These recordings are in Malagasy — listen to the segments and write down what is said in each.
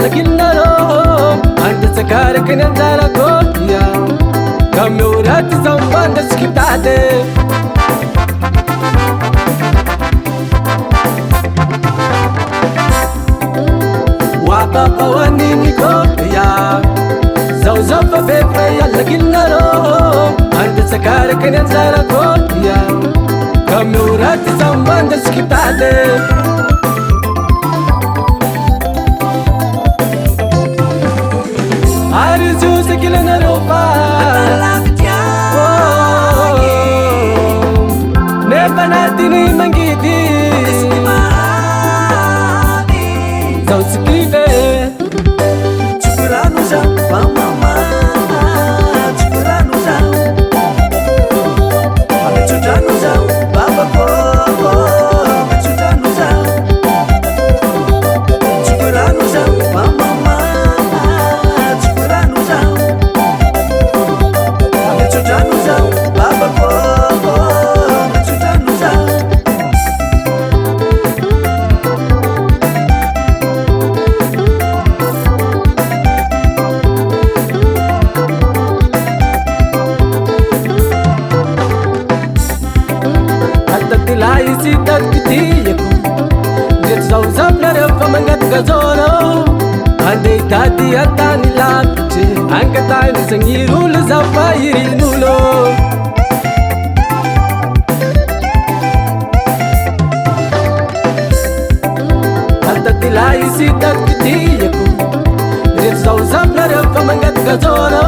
yalakinaro anda sakara kananzara koya kameurat zambanda skitade wapapa wanini koya zawzafa fefe yalakinaro anda sakara kananzara koya kameurat zambanda skitade arzu sekilana ropa nepanatini mangiti sauskive chukuranuza mama chukuranuza amechujanuza baba po amechujanuza chukuranuza mama sitat kitiyaku jet zawzab narefa mangat gazoro ande tati atani lapche ankatai sangirul zapainulo atatilai sitat kitiyaku jet zawzab narefa mangat gazoro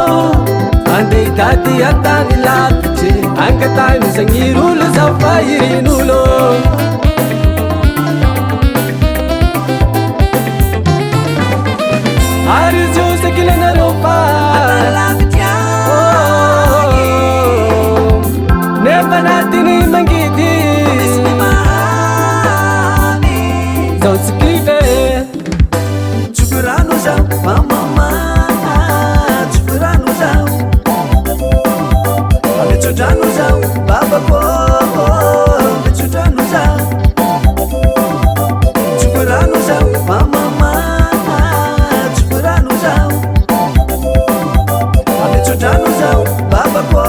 ande tati atani lapche ankatai sangirul zapainulo arzu sekilana ropa nepanatini mangiti sauskive chukuranuza mama chukuranuza amechujanuza baba po amechujanuza chukuranuza mama chukuranuza amechujanuza baba po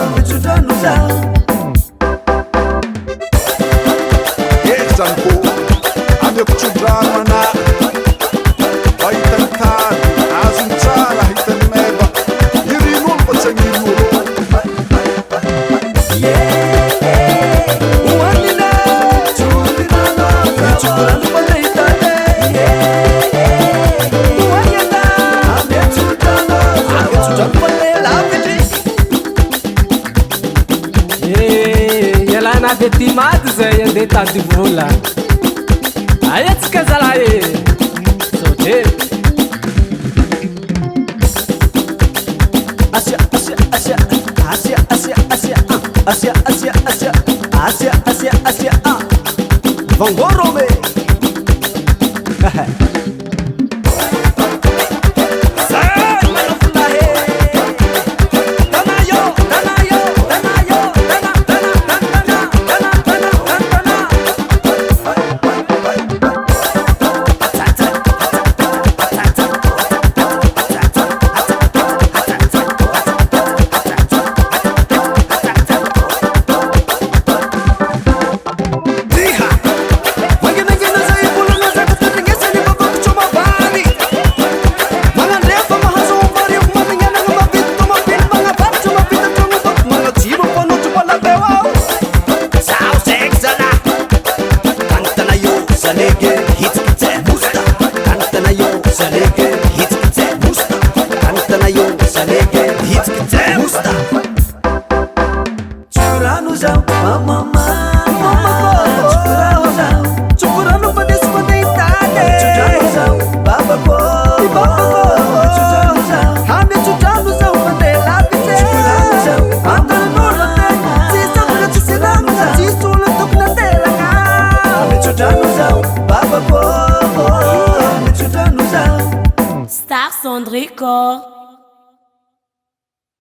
amechujanuza yezanko amekuchudrana waitankan azuntsara hitanmeba yirinul patsanginulo Detimado zay ande tady vola ayatsika zalahy solteiro Asia Asia Asia Asia Asia Asia Asia Asia Asia Asia Asia Asia Vangorome Star Sandrico.